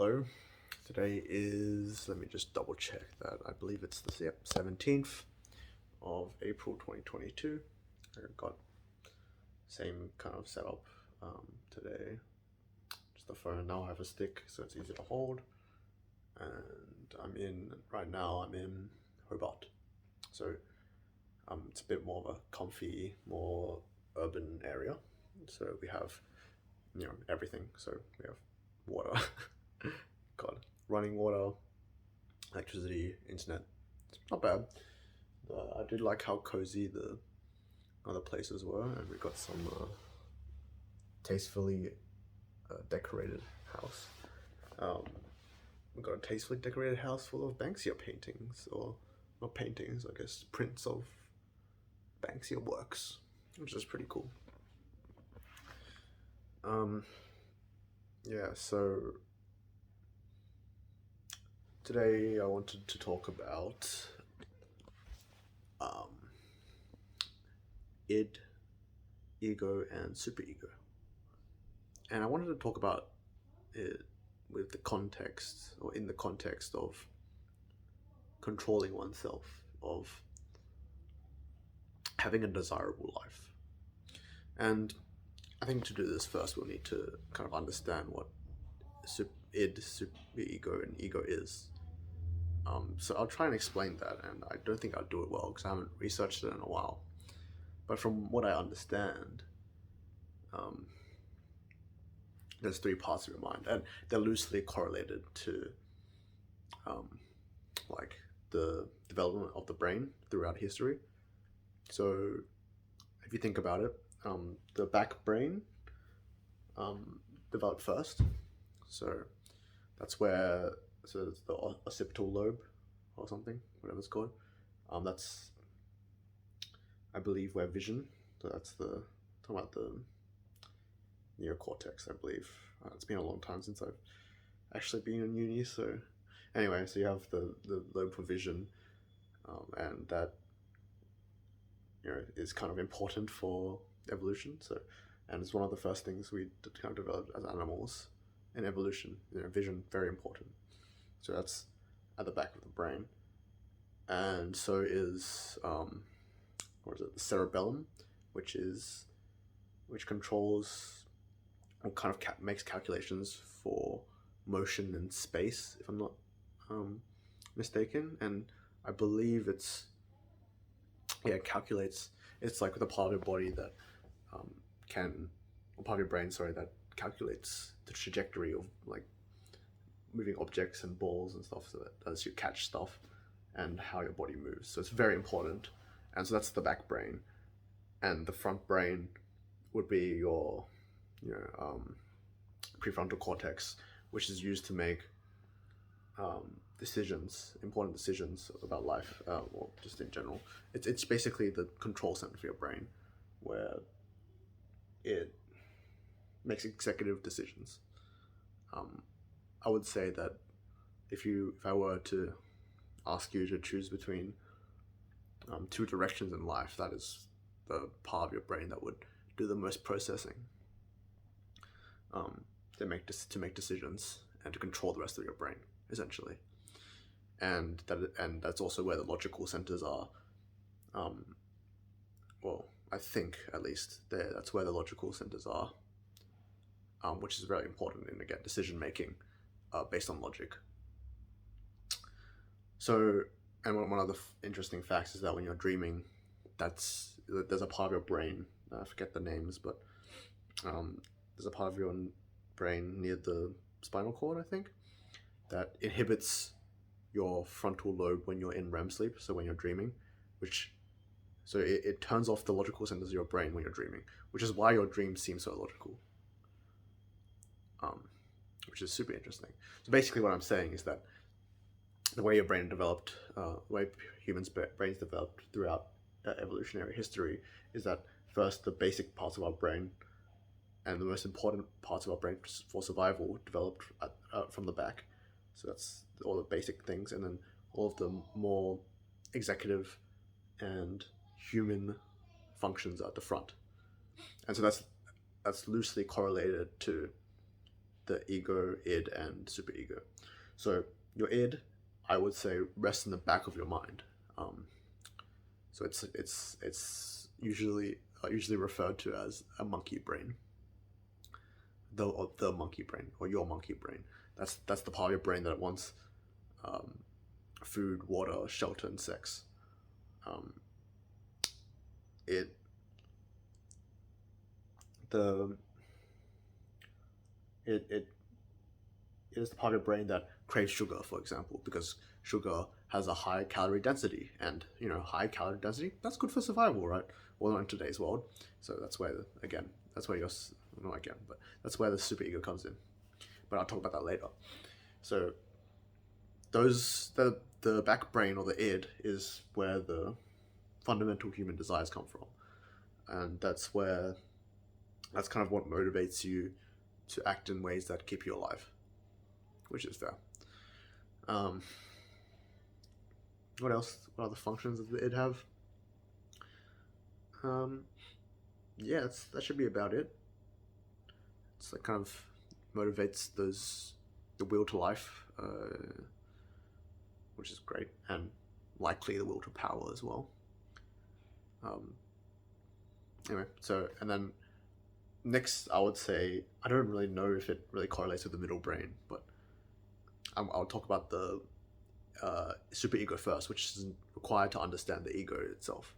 Hello. Today is, let me just double check that. I believe it's the 17th of April 2022. I got same kind of setup today. Just the phone. Now I have a stick, so it's easy to hold. And right now I'm in Hobart. So it's a bit more of a comfy, more urban area. So we have, everything. So we have water. God, running water, electricity, internet. It's not bad. I did like how cozy the other places were, and we got some tastefully decorated house. We got a tastefully decorated house full of Banksia paintings, or not paintings, I guess prints of Banksia works, which is pretty cool. Yeah, so today I wanted to talk about id, ego, and superego. And I wanted to talk about it with the context, or in the context of controlling oneself, of having a desirable life. And I think to do this first, we'll need to kind of understand what id, superego, and ego is. So I'll try and explain that, and I don't think I'll do it well because I haven't researched it in a while. But from what I understand, there's three parts of your mind, and they're loosely correlated to like the development of the brain throughout history. So if you think about it, the back brain developed first. So that's where, so it's the occipital lobe or something, whatever it's called. That's, I believe, where vision. So that's talking about the neocortex, I believe. It's been a long time since I've actually been in uni. So anyway, so you have the lobe for vision, and that is kind of important for evolution. So, and it's one of the first things we kind of developed as animals in evolution. Vision, very important. So that's at the back of the brain. And so is the cerebellum, which controls or kind of makes calculations for motion and space, if I'm not mistaken. And I believe calculates. It's like the part of your body that part of your brain, that calculates the trajectory of like moving objects and balls and stuff, so that as you catch stuff and how your body moves. So it's very important. And so that's the back brain. And the front brain would be your prefrontal cortex, which is used to make important decisions about life, or just in general. It's basically the control center for your brain, where it makes executive decisions. I would say that if I were to ask you to choose between two directions in life, that is the part of your brain that would do the most processing to make decisions and to control the rest of your brain, essentially. And that's also where the logical centers are. Well, I think at least that's where the logical centers are, which is very important in, again, decision making based on logic. So, and one of the interesting facts is that when you're dreaming, there's a part of your brain, I forget the names, but there's a part of your brain near the spinal cord, I think, that inhibits your frontal lobe when you're in REM sleep, so when you're dreaming, so it turns off the logical centers of your brain when you're dreaming, which is why your dreams seem so logical, which is super interesting. So basically what I'm saying is that the way your brain developed, the way humans' brains developed throughout evolutionary history, is that first the basic parts of our brain and the most important parts of our brain for survival developed from the back. So that's all the basic things, and then all of the more executive and human functions at the front. And so that's loosely correlated to the ego, id, and superego. So your id, I would say, rests in the back of your mind. So it's usually referred to as a monkey brain, the monkey brain, or your monkey brain. That's the part of your brain that wants food, water, shelter, and sex. It the it is the part of your brain that craves sugar, for example, because sugar has a high calorie density, and high calorie density, that's good for survival, right? Well, not in today's world. So that's where that's where that's where the superego comes in. But I'll talk about that later. So the back brain, or the id, is where the fundamental human desires come from, and that's kind of what motivates you to act in ways that keep you alive, which is fair. What else? What other functions does the id have? Yeah, that should be about it. It's like kind of motivates the will to life, which is great, and likely the will to power as well. Anyway, and then next, I would say, I don't really know if it really correlates with the middle brain, but I'll talk about the superego first, which is required to understand the ego itself.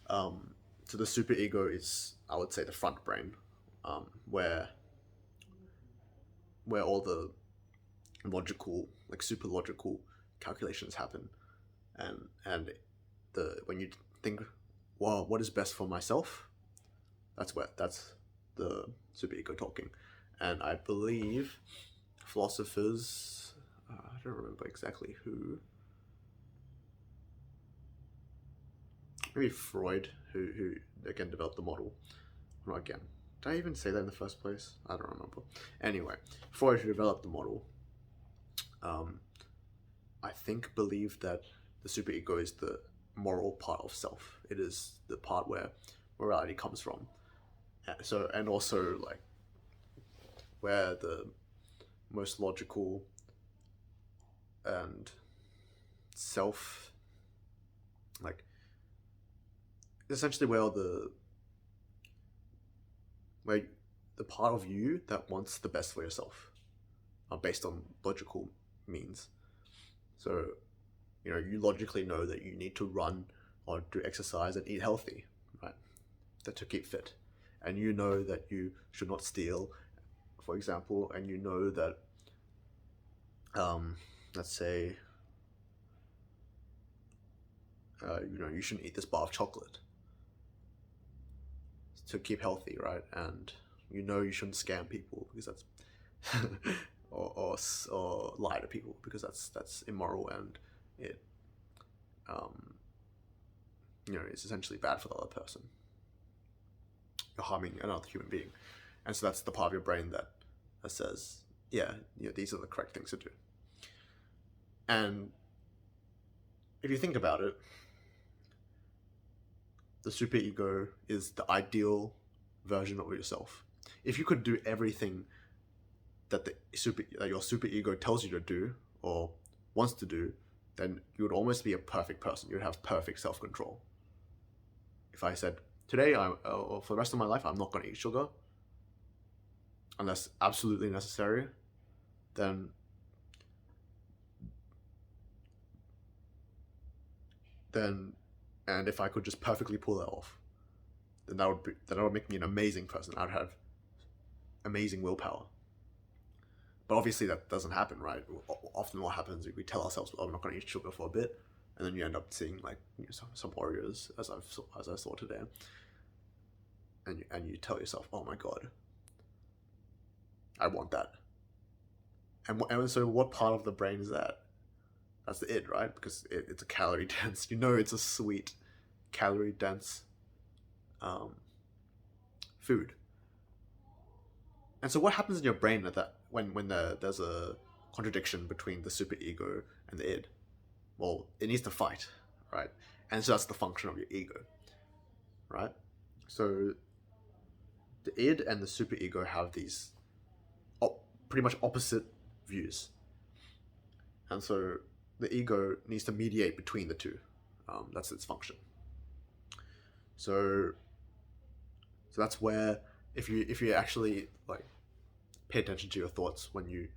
So the superego is, I would say, the front brain, where all the logical, like super logical calculations happen, and when you think, well, what is best for myself, that's the superego talking. And I believe philosophers, I don't remember exactly who, maybe Freud, who again developed the model. Not again. Did I even say that in the first place? I don't remember. Anyway, Freud, who developed the model, I think believed that the superego is the moral part of self. It is the part where morality comes from. So, and also like where the most logical and self, like essentially where the part of you that wants the best for yourself are based on logical means. So, you logically know that you need to run or do exercise and eat healthy, right? That to keep fit. And you know that you should not steal, for example, and you know that, let's say, you shouldn't eat this bar of chocolate to keep healthy, right? And you shouldn't scam people because that's or lie to people because that's immoral, and it it's essentially bad for the other person. You're harming another human being, and so that's the part of your brain that says, yeah, these are the correct things to do. And if you think about it, the superego is the ideal version of yourself. If you could do everything that your superego tells you to do or wants to do, then you would almost be a perfect person. You would have perfect self-control. If I said, today, or for the rest of my life, I'm not going to eat sugar unless absolutely necessary, then and if I could just perfectly pull that off, then that would make me an amazing person. I'd have amazing willpower. But obviously that doesn't happen, right? Often what happens is we tell ourselves, "Oh, I'm not going to eat sugar for a bit," and then you end up seeing like some warriors, as I saw today, and you tell yourself, "Oh my god, I want that." And so what part of the brain is that? That's the id, right? Because it's a calorie dense. It's a sweet, calorie dense food. And so what happens in your brain at that when there's a contradiction between the superego and the id? Well, it needs to fight, right? And so that's the function of your ego, right? So the id and the superego have these pretty much opposite views. And so the ego needs to mediate between the two. That's its function. So that's where, if you actually like pay attention to your thoughts when you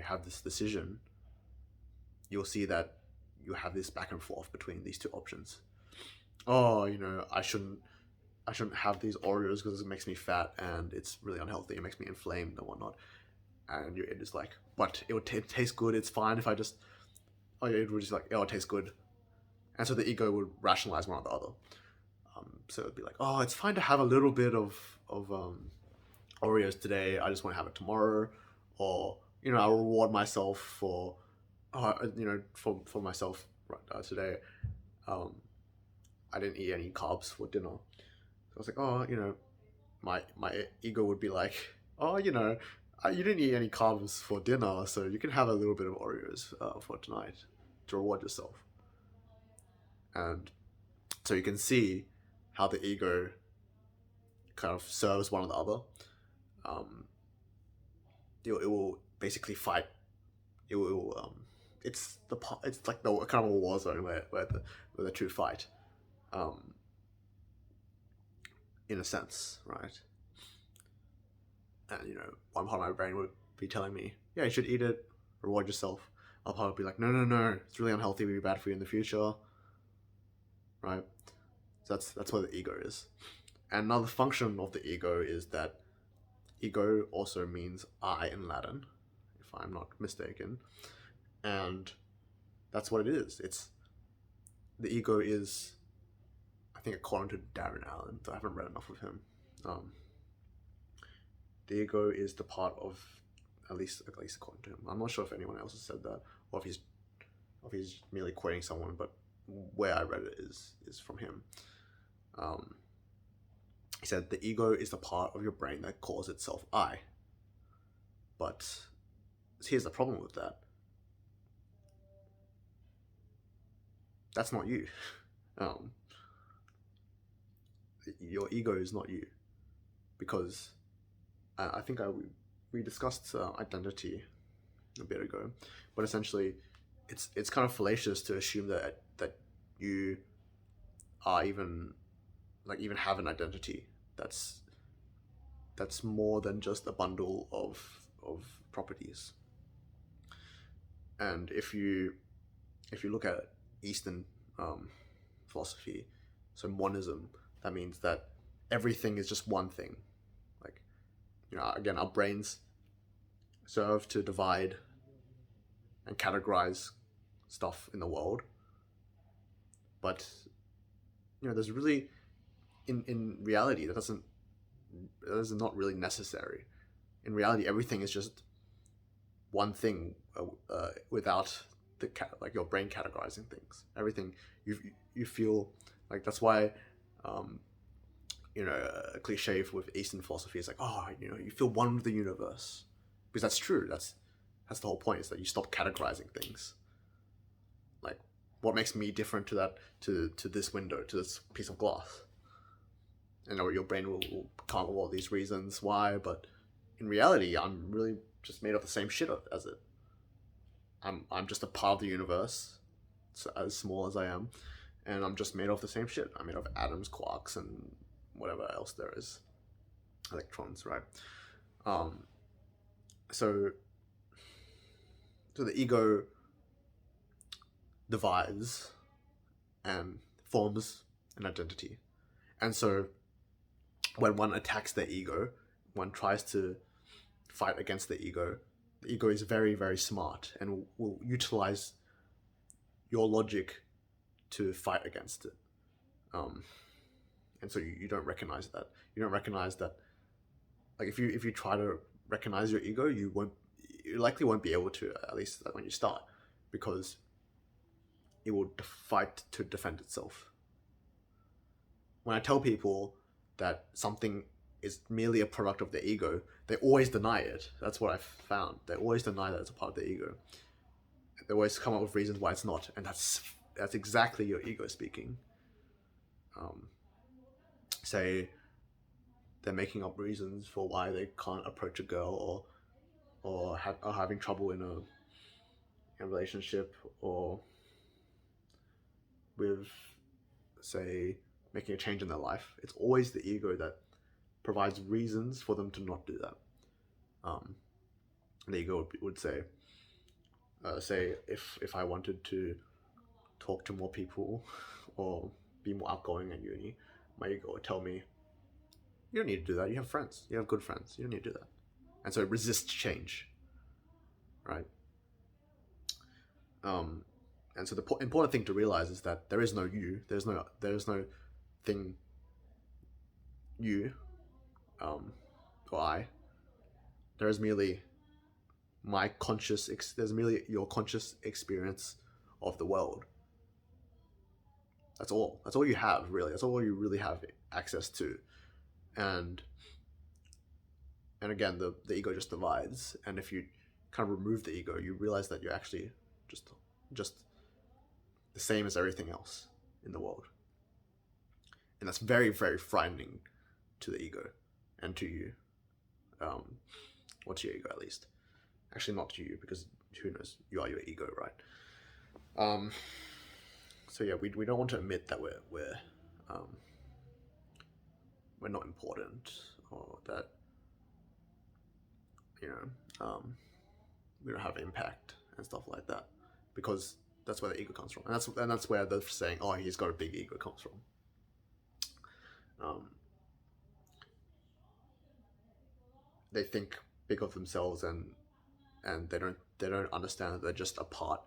have this decision, you'll see that you have this back and forth between these two options. Oh, I shouldn't have these Oreos because it makes me fat and it's really unhealthy. It makes me inflamed and whatnot. And it is like, but it would taste good. It's fine if I just, it would just like, it tastes good. And so the ego would rationalize one or the other. So it'd be like, oh, it's fine to have a little bit of Oreos today. I just want to have it tomorrow. Or, I'll reward myself for myself today. I didn't eat any carbs for dinner. So I was like, oh, my ego would be like, oh, you didn't eat any carbs for dinner, so you can have a little bit of Oreos for tonight to reward yourself. And so you can see how the ego kind of serves one or the other. It will basically fight. It will. It's like the kind of a war zone where the two fight. In a sense, right? And one part of my brain would be telling me, yeah, you should eat it, reward yourself. I'll probably be like, no, it's really unhealthy, it'll be bad for you in the future, right? So that's where the ego is. And another function of the ego is that ego also means I in Latin, if I'm not mistaken, and that's what it is. The ego is, I think, according to Darren Allen, though I haven't read enough of him. The ego is the part of, at least according to him. I'm not sure if anyone else has said that, or if he's merely quoting someone, but where I read it is from him. He said the ego is the part of your brain that calls itself I. But here's the problem with that. That's not you. Your ego is not you, because I think we discussed identity a bit ago, but essentially it's kind of fallacious to assume that you are even have an identity that's more than just a bundle of properties. And if you look at Eastern philosophy, so monism, that means that everything is just one thing. Like, again, our brains serve to divide and categorize stuff in the world, but there's really, in reality, that is not really necessary. In reality, everything is just one thing without your brain categorizing things. Everything you feel like. That's why a cliche with Eastern philosophy is like, you feel one with the universe, because that's true. That's the whole point, is that you stop categorizing things. Like, what makes me different to this window, to this piece of glass? Your brain will come up with all these reasons why, but in reality, I'm really just made of the same shit as it. I'm just a part of the universe, as small as I am, and I'm just made of the same shit. I'm made of atoms, quarks, and whatever else there is, electrons, right? So the ego divides and forms an identity, and so when one attacks the ego, one tries to fight against the ego is very, very smart and will utilize your logic to fight against it. And so you don't recognize that. You don't recognize that. Like, if you try to recognize your ego, you likely won't be able to, at least when you start, because it will fight to defend itself. When I tell people that something is merely a product of the ego, they always deny it. That's what I've found. They always deny that it's a part of the ego. They always come up with reasons why it's not, and that's exactly your ego speaking. Say they're making up reasons for why they can't approach a girl, or are having trouble in a relationship, or with, say, making a change in their life, it's always the ego that provides reasons for them to not do that. The ego would say, if I wanted to talk to more people or be more outgoing at uni, my ego would tell me, you don't need to do that. You have friends. You have good friends. You don't need to do that. And so it resists change, right? And so the important thing to realize is that there is no you. There's no thing you, or I. There is merely there's merely your conscious experience of the world. That's all you have, really. That's all you really have access to. And again, the ego just divides. And if you kind of remove the ego, you realize that you're actually just the same as everything else in the world. And that's very, very frightening to the ego and to you. Or to your ego, at least. Actually, not to you, because who knows? You are your ego, right? So yeah, we don't want to admit that we're not important, or that we don't have impact and stuff like that, because that's where the ego comes from, and that's where the saying, "Oh, he's got a big ego," comes from. They think big of themselves, and they don't understand that they're just a part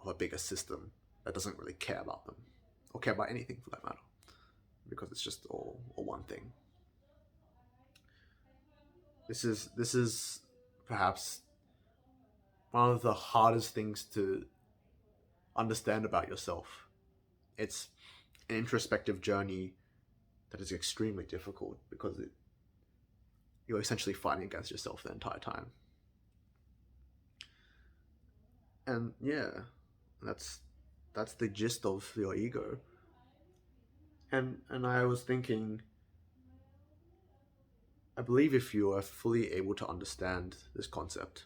of a bigger system that doesn't really care about them, or care about anything for that matter, because it's just all one thing. This is perhaps one of the hardest things to understand about yourself. It's an introspective journey that is extremely difficult, because you're essentially fighting against yourself the entire time. And yeah, that's the gist of your ego. And I was thinking, I believe if you are fully able to understand this concept,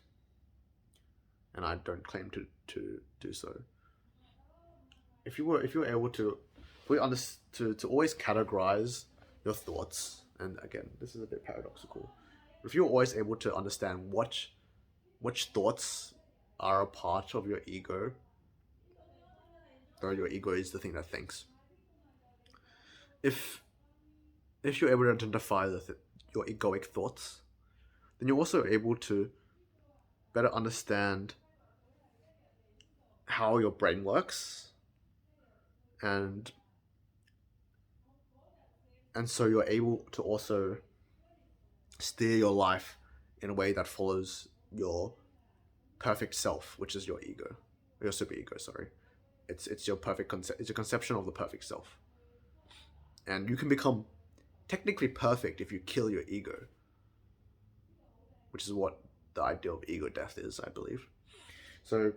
and I don't claim to do so, if you were able to to always categorize your thoughts, and again, this is a bit paradoxical, if you're always able to understand which thoughts are a part of your ego, though your ego is the thing that thinks, if you're able to identify your egoic thoughts, then you're also able to better understand how your brain works, and so you're able to also steer your life in a way that follows your perfect self, which is your ego, your superego. Sorry, it's your perfect concept. It's your conception of the perfect self, and you can become technically perfect if you kill your ego, which is what the idea of ego death is, I believe. So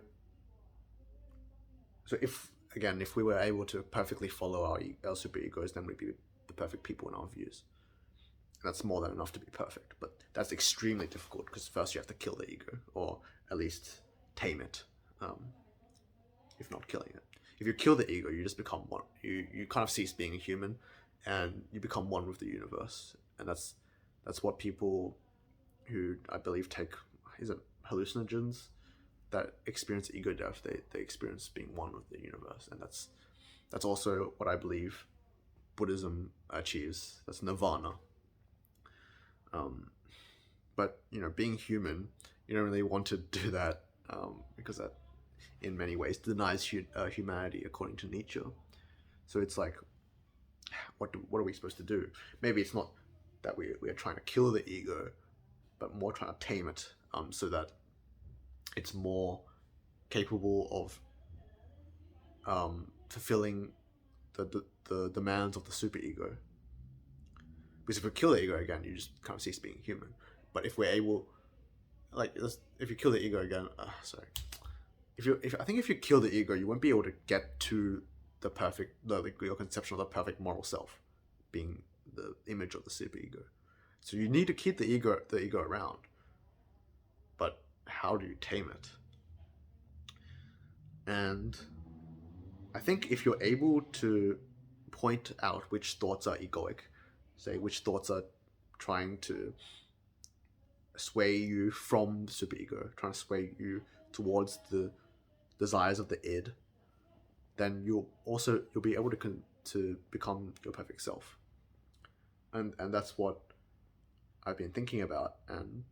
if we were able to perfectly follow our superegos, then we'd be the perfect people in our views. That's more than enough to be perfect, but that's extremely difficult, because first you have to kill the ego, or at least tame it, if not killing it. If you kill the ego, you just become one. You kind of cease being a human, and you become one with the universe. And that's what people who, I believe, take, is it hallucinogens, that experience ego death, they experience being one with the universe. And that's also what I believe Buddhism achieves. That's nirvana. But being human, you don't really want to do that, because that in many ways denies humanity, according to Nietzsche. So it's like, what are we supposed to do? Maybe it's not that we are trying to kill the ego, but more trying to tame it, so that it's more capable of fulfilling the demands of the superego. Because if we kill the ego again, you just kind of cease being human. But if we're able, if you kill the ego again, I think if you kill the ego, you won't be able to get to the perfect, your conception of the perfect moral self, being the image of the superego. So you need to keep the ego around. But how do you tame it? And I think if you're able to point out which thoughts are egoic, say which thoughts are trying to sway you from the superego, trying to sway you towards the desires of the id, then you'll be able to become your perfect self. And that's what I've been thinking about, and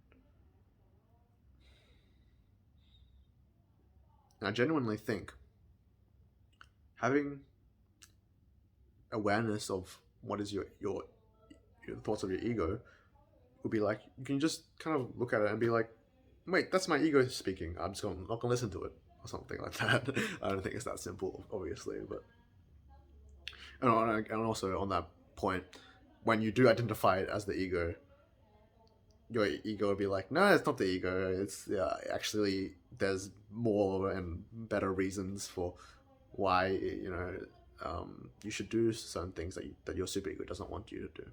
I genuinely think having awareness of what is your thoughts of your ego would be like, you can just kind of look at it and be like, wait, that's my ego speaking. I'm just not gonna listen to it, or something like that. I don't think it's that simple, obviously, but and also on that point, when you do identify it as the ego, your ego will be like, no, it's not the ego. It's actually there's more and better reasons for why you should do certain things that your superego doesn't want you to do.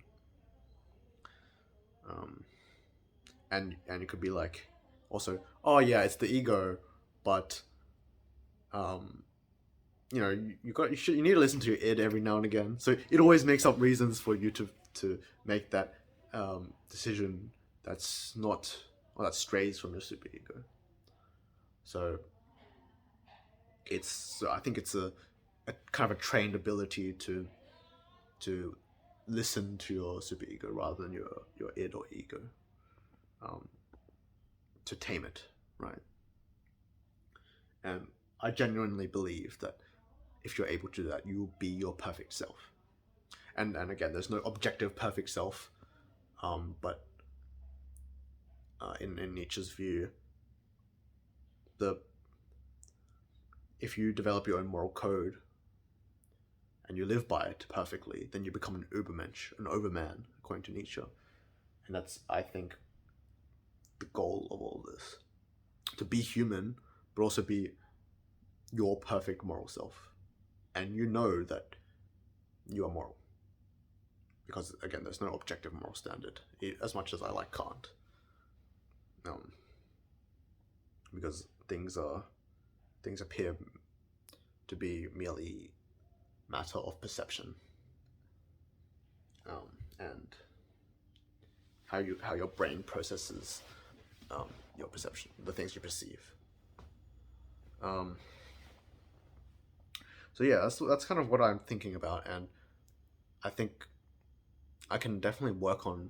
And you could be like, also, oh yeah, it's the ego, but you need to listen to your id every now and again. So it always makes up reasons for you to make that decision that's not, or that strays from your superego. So I think it's a kind of a trained ability to listen to your superego rather than your id or ego, to tame it, right? And I genuinely believe that if you're able to do that, you will be your perfect self. And again, there's no objective perfect self, but in Nietzsche's view, if you develop your own moral code and you live by it perfectly, then you become an übermench, an overman, according to Nietzsche. And that's, I think, the goal of all this. To be human, but also be your perfect moral self. And you know that you are moral. Because, again, there's no objective moral standard, as much as I like Kant. Because things appear to be merely matter of perception, and how your brain processes your perception, the things you perceive. So yeah, that's kind of what I'm thinking about, and I think I can definitely work on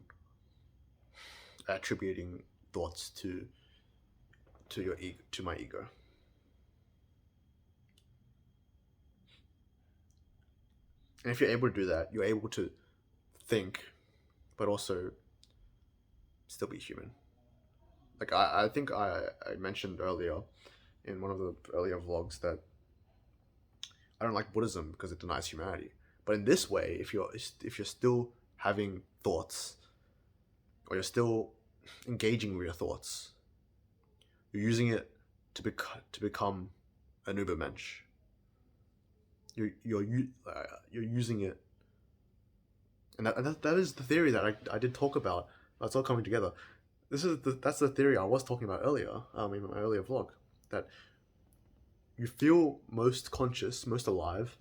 attributing thoughts to your ego, to my ego. And if you're able to do that, you're able to think, but also still be human. Like I think I mentioned earlier in one of the earlier vlogs that I don't like Buddhism because it denies humanity. But in this way, if you're still having thoughts, or you're still engaging with your thoughts, you're using it to become an übermensch. You're using it, and that is the theory that I did talk about. That's all coming together. That's the theory I was talking about earlier, in my earlier vlog, that you feel most conscious, most alive,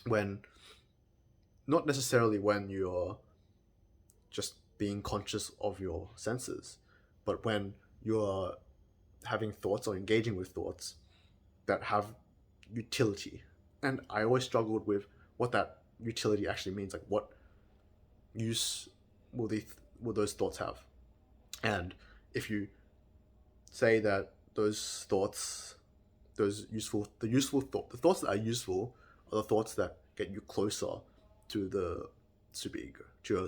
when, not necessarily when you're just being conscious of your senses, but when you're having thoughts or engaging with thoughts that have utility. And I always struggled with what that utility actually means. Like, what use will those thoughts have? And if you say that those thoughts, the thoughts that are useful are the thoughts that get you closer to the superego, to your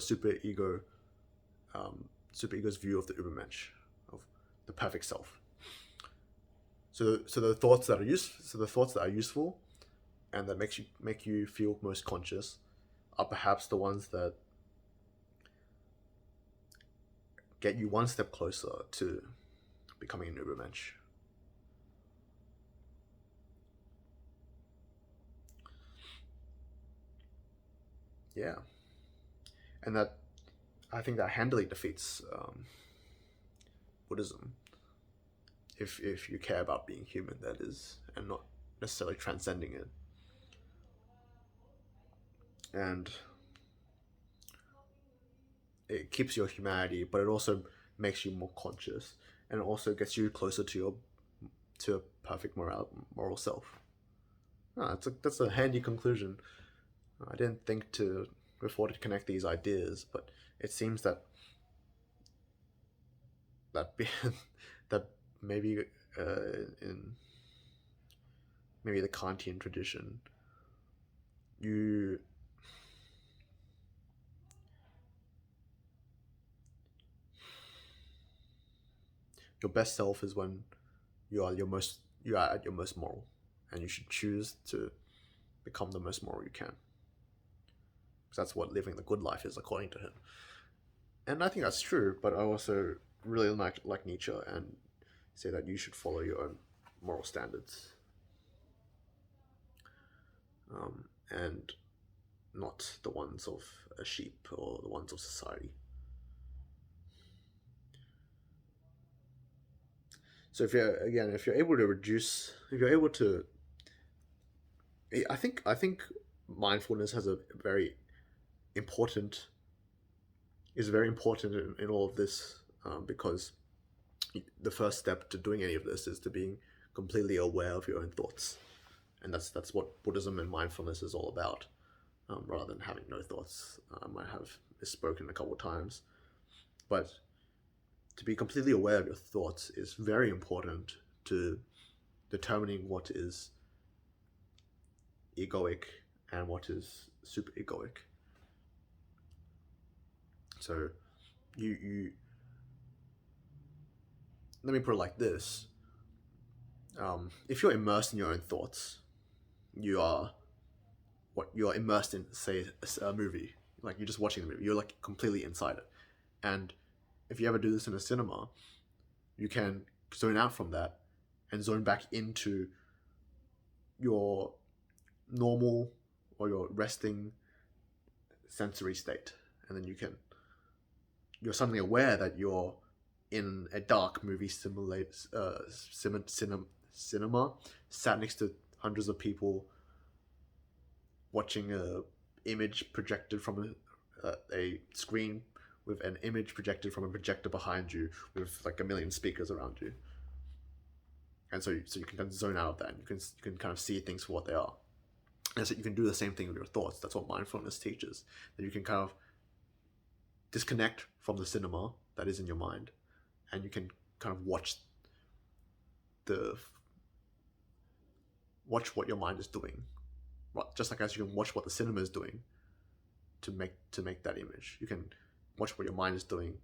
superego's view of the übermensch, of the perfect self. So the thoughts that are useful and that make you feel most conscious are perhaps the ones that get you one step closer to becoming an übermensch. Yeah, and that, I think that handily defeats Buddhism. if you care about being human, that is, and not necessarily transcending it. And it keeps your humanity, but it also makes you more conscious, and it also gets you closer to a perfect moral self. That's a handy conclusion. I didn't think to before to connect these ideas, but it seems that that that maybe in maybe the Kantian tradition, you your best self is when you are at your most moral, and you should choose to become the most moral you can. Because that's what living the good life is, according to him. And I think that's true, but I also really like Nietzsche and say that you should follow your own moral standards, and not the ones of a sheep or the ones of society. So if you're able to reduce, if you're able to, I think mindfulness has a very important is very important in all of this, because the first step to doing any of this is to being completely aware of your own thoughts, and that's what Buddhism and mindfulness is all about, rather than having no thoughts. I might have misspoken a couple of times, but to be completely aware of your thoughts is very important to determining what is egoic and what is superegoic. So you let me put it like this. If you're immersed in your own thoughts, you are immersed in, say, a movie. Like, you're just watching the movie, you're like completely inside it. And if you ever do this in a cinema, you can zone out from that and zone back into your normal or your resting sensory state, and then you're suddenly aware that you're in a dark movie cinema, sat next to hundreds of people, watching a image projected from a screen with an image projected from a projector behind you, with like a million speakers around you. And so you can kind of zone out of that, and you can kind of see things for what they are. And so you can do the same thing with your thoughts. That's what mindfulness teaches, that you can kind of disconnect from the cinema that is in your mind, and you can kind of watch what your mind is doing, just like as you can watch what the cinema is doing to make that image. You can watch what your mind is doing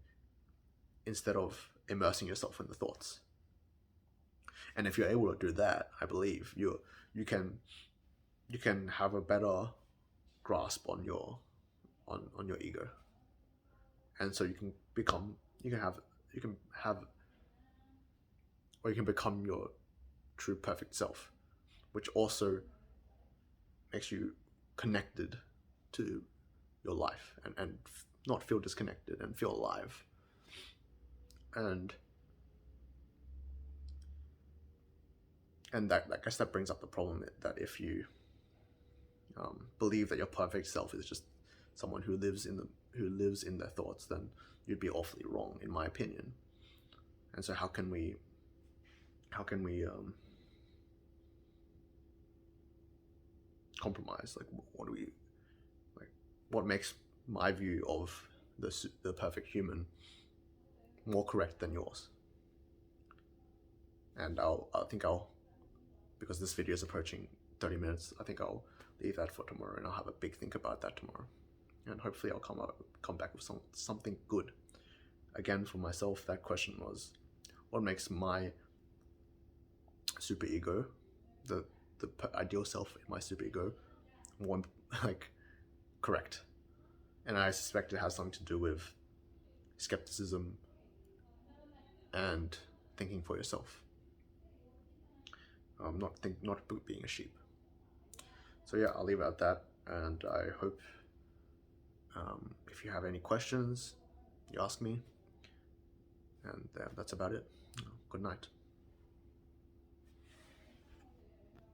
instead of immersing yourself in the thoughts. And if you're able to do that, I believe you can have a better grasp on your ego, and so you can become your true perfect self, which also makes you connected to your life, and not feel disconnected and feel alive. And that, I guess that brings up the problem that if you believe that your perfect self is just someone who lives in their thoughts, then you'd be awfully wrong, in my opinion. And so how can we compromise? Like, what makes my view of the perfect human more correct than yours? And I think because this video is approaching 30 minutes, I think I'll leave that for tomorrow, and I'll have a big think about that tomorrow, and hopefully I'll come back with something good. Again, for myself, that question was, what makes my superego, the ideal self in my superego, more correct? And I suspect it has something to do with skepticism and thinking for yourself. Not being a sheep. So yeah, I'll leave it at that, and I hope if you have any questions, you ask me, and that's about it. Good night.